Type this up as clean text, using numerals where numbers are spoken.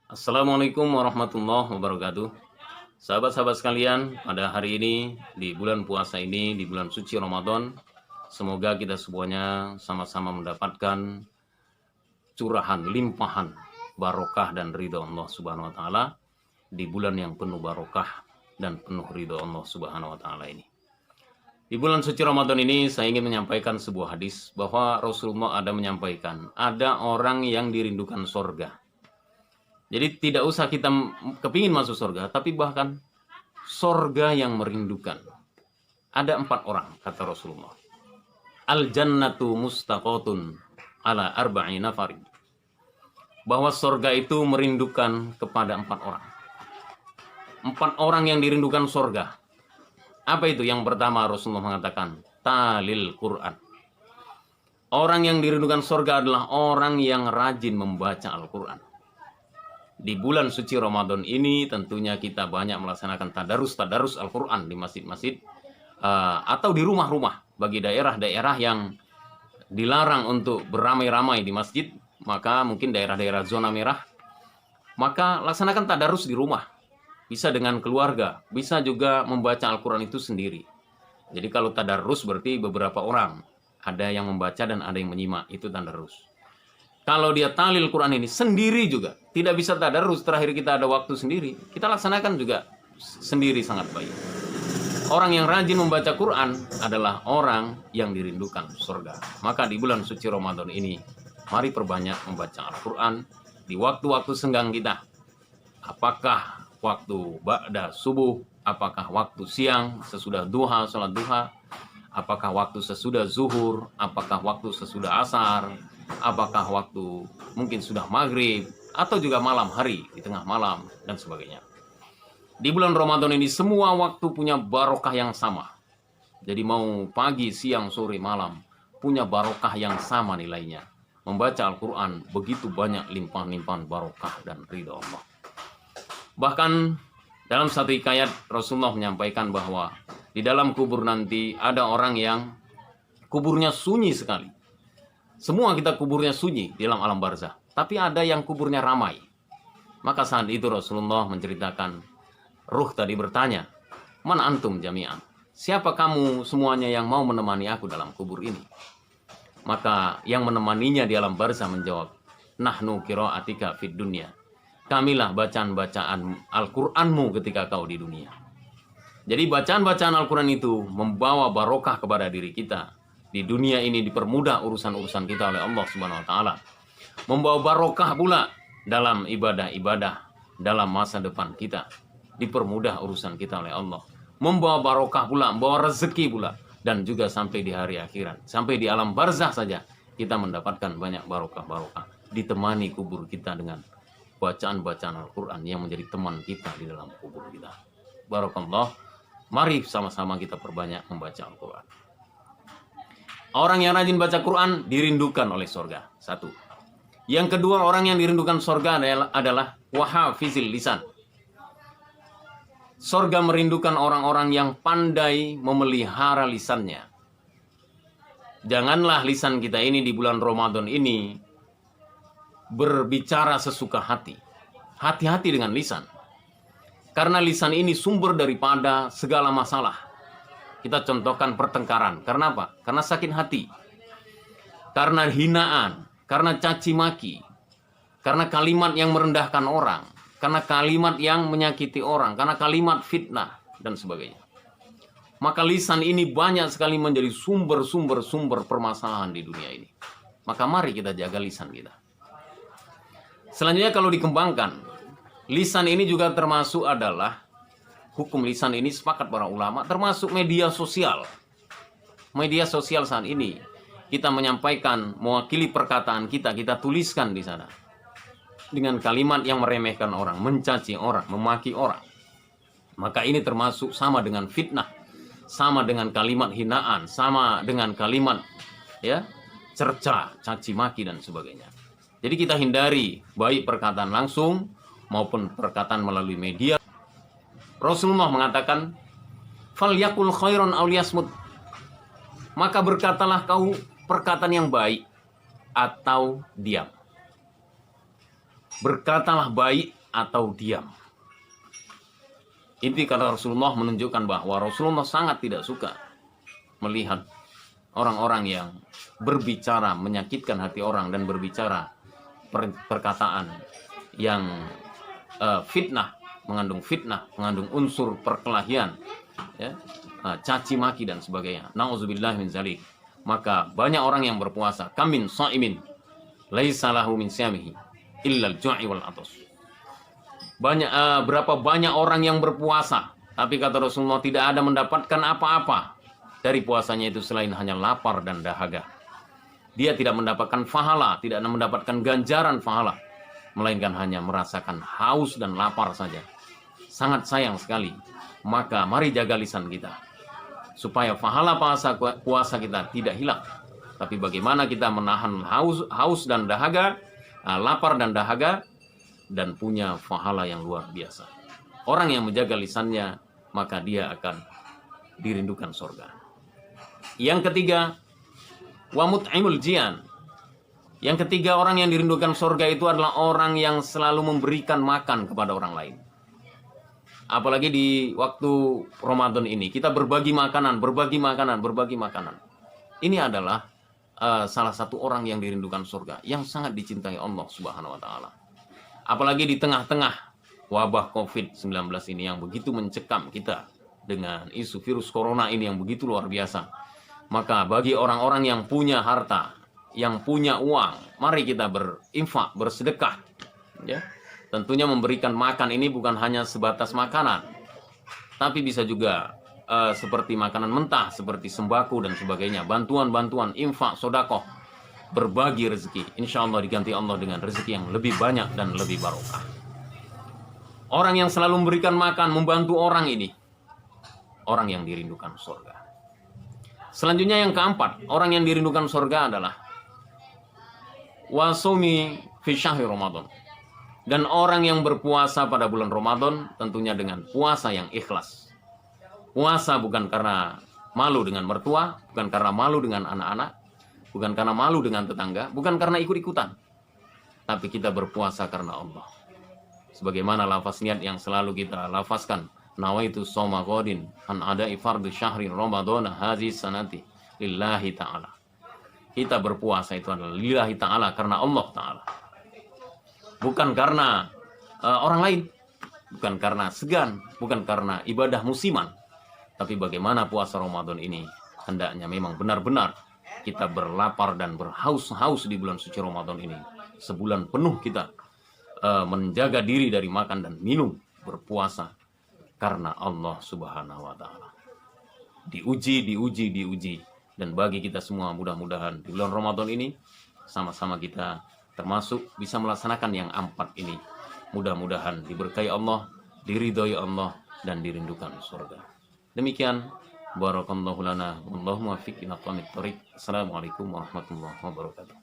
Assalamualaikum warahmatullahi wabarakatuh. Sahabat-sahabat sekalian, pada hari ini, di bulan puasa ini, di bulan suci Ramadan, semoga kita semuanya sama-sama mendapatkan curahan, limpahan, barokah dan ridho Allah Subhanahu wa Ta'ala di bulan yang penuh barokah dan penuh ridho Allah Subhanahu wa Ta'ala ini. Di bulan suci Ramadan ini, saya ingin menyampaikan sebuah hadis bahwa Rasulullah ada menyampaikan, ada orang yang dirindukan surga. Jadi tidak usah kita kepingin masuk surga, tapi bahkan surga yang merindukan. Ada 4 orang, kata Rasulullah. Al-jannatu mustaqotun ala arba'i nafarin. Bahwa surga itu merindukan kepada 4 orang. 4 orang yang dirindukan surga. Apa itu? Yang pertama Rasulullah mengatakan, talil Quran. Orang yang dirindukan surga adalah orang yang rajin membaca Al-Quran. Di bulan suci Ramadan ini tentunya kita banyak melaksanakan tadarus Al-Quran di masjid-masjid atau di rumah-rumah. Bagi daerah-daerah yang dilarang untuk beramai-ramai di masjid, maka mungkin daerah-daerah zona merah, maka laksanakan tadarus di rumah. Bisa dengan keluarga, bisa juga membaca Al-Quran itu sendiri. Jadi kalau tadarus berarti beberapa orang, ada yang membaca dan ada yang menyimak, itu tadarus. Kalau dia talil Quran ini sendiri juga, tidak bisa tadarus, terakhir kita ada waktu sendiri, kita laksanakan juga sendiri sangat baik. Orang yang rajin membaca Quran adalah orang yang dirindukan surga. Maka di bulan suci Ramadan ini, mari perbanyak membaca Al-Quran di waktu-waktu senggang kita. Apakah waktu ba'da subuh, apakah waktu siang sesudah duha, salat duha, apakah waktu sesudah zuhur, apakah waktu sesudah asar, apakah waktu mungkin sudah maghrib, atau juga malam hari, di tengah malam, dan sebagainya. Di bulan Ramadan ini semua waktu punya barokah yang sama. Jadi mau pagi, siang, sore, malam, punya barokah yang sama nilainya. Membaca Al-Quran begitu banyak limpahan-limpahan barokah dan ridha Allah. Bahkan dalam satu hikayat Rasulullah menyampaikan bahwa di dalam kubur nanti ada orang yang kuburnya sunyi sekali. Semua kita kuburnya sunyi di dalam alam barzah. Tapi ada yang kuburnya ramai. Maka saat itu Rasulullah menceritakan, ruh tadi bertanya, "Man antum jami'an?" Siapa kamu semuanya yang mau menemani aku dalam kubur ini? Maka yang menemaninya di alam barzah menjawab, "Nahnu qira'atika fid dunya." Kamilah bacaan-bacaan Al-Qur'anmu ketika kau di dunia. Jadi bacaan-bacaan Al-Quran itu membawa barokah kepada diri kita. Di dunia ini dipermudah urusan-urusan kita oleh Allah Subhanahu wa Ta'ala. Membawa barokah pula dalam ibadah-ibadah dalam masa depan kita. Dipermudah urusan kita oleh Allah. Membawa barokah pula, membawa rezeki pula. Dan juga sampai di hari akhirat. Sampai di alam barzah saja kita mendapatkan banyak barokah-barokah. Ditemani kubur kita dengan bacaan-bacaan Al-Quran yang menjadi teman kita di dalam kubur kita. Barakallah. Mari sama-sama kita perbanyak membaca Al-Quran. Orang yang rajin baca Quran dirindukan oleh surga. 1. Yang kedua, orang yang dirindukan surga adalah wahafizil lisan. Surga merindukan orang-orang yang pandai memelihara lisannya. Janganlah lisan kita ini di bulan Ramadan ini berbicara sesuka hati. Hati-hati dengan lisan. Karena lisan ini sumber daripada segala masalah. Kita contohkan pertengkaran. Karena apa? Karena sakit hati. Karena hinaan. Karena caci maki. Karena kalimat yang merendahkan orang. Karena kalimat yang menyakiti orang. Karena kalimat fitnah. Dan sebagainya. Maka lisan ini banyak sekali menjadi sumber permasalahan di dunia ini. Maka mari kita jaga lisan kita. Selanjutnya kalau dikembangkan, lisan ini juga termasuk adalah, hukum lisan ini sepakat para ulama, termasuk media sosial. Media sosial saat ini, kita menyampaikan, mewakili perkataan kita, kita tuliskan di sana. Dengan kalimat yang meremehkan orang, mencaci orang, memaki orang. Maka ini termasuk sama dengan fitnah, sama dengan kalimat hinaan, sama dengan kalimat cerca, caci maki dan sebagainya. Jadi kita hindari baik perkataan langsung maupun perkataan melalui media. Rasulullah mengatakan, "Falyakul khairon aw liyasmut." Maka berkatalah kau perkataan yang baik atau diam. Berkatalah baik atau diam. Inti kata Rasulullah menunjukkan bahwa Rasulullah sangat tidak suka melihat orang-orang yang berbicara menyakitkan hati orang dan berbicara perkataan yang fitnah, mengandung unsur perkelahian, ya, caci maki dan sebagainya. Nauzubillah min zalik. Maka banyak orang yang berpuasa, kamin shaimin laisa lahu min siyamihi illa al-ju'i wal atas. Berapa banyak orang yang berpuasa, tapi kata Rasulullah tidak ada mendapatkan apa-apa dari puasanya itu selain hanya lapar dan dahaga. Dia tidak mendapatkan pahala, tidak mendapatkan ganjaran pahala, melainkan hanya merasakan haus dan lapar saja. Sangat sayang sekali. Maka mari jaga lisan kita, supaya pahala puasa kita tidak hilang. Tapi bagaimana kita menahan haus dan dahaga, lapar dan dahaga, dan punya pahala yang luar biasa. Orang yang menjaga lisannya, maka dia akan dirindukan surga. Yang ketiga, wa mut'imul jian. Yang ketiga, orang yang dirindukan surga itu adalah orang yang selalu memberikan makan kepada orang lain. Apalagi di waktu Ramadan ini, kita berbagi makanan. Ini adalah salah satu orang yang dirindukan surga, yang sangat dicintai Allah Subhanahu wa taala. Apalagi di tengah-tengah wabah COVID-19 ini yang begitu mencekam kita dengan isu virus corona ini yang begitu luar biasa. Maka bagi orang-orang yang punya harta, yang punya uang, mari kita berinfak, bersedekah. Ya. Tentunya memberikan makan ini bukan hanya sebatas makanan, tapi bisa juga seperti makanan mentah, seperti sembako dan sebagainya. Bantuan-bantuan, infak, sodakoh. Berbagi rezeki, insya Allah diganti Allah dengan rezeki yang lebih banyak dan lebih barokah. Orang yang selalu memberikan makan, membantu orang ini, orang yang dirindukan surga. Selanjutnya yang keempat, orang yang dirindukan surga adalah wasumi fi syahri Ramadan. Dan orang yang berpuasa pada bulan Ramadan tentunya dengan puasa yang ikhlas. Puasa bukan karena malu dengan mertua, bukan karena malu dengan anak-anak, bukan karena malu dengan tetangga, bukan karena ikut-ikutan, tapi kita berpuasa karena Allah. Sebagaimana lafaz niat yang selalu kita lafazkan, nawaitu shoma ghadin an ada'i fardhu syahri ramadhana hadhihi sanati lillahi ta'ala. Kita berpuasa itu adalah lillahi ta'ala, karena Allah ta'ala. Bukan karena orang lain, bukan karena segan, bukan karena ibadah musiman, tapi bagaimana puasa Ramadan ini hendaknya memang benar-benar kita berlapar dan berhaus-haus di bulan suci Ramadan ini. Sebulan penuh kita menjaga diri dari makan dan minum, berpuasa karena Allah Subhanahu wa taala. Diuji. Dan bagi kita semua mudah-mudahan di bulan Ramadan ini sama-sama kita termasuk bisa melaksanakan yang 4 ini. Mudah-mudahan diberkahi Allah, diridhoi Allah, dan dirindukan surga. Demikian, barakallahu lana wallahu muwaffiq ila aqwamit thoriq. Assalamualaikum warahmatullahi wabarakatuh.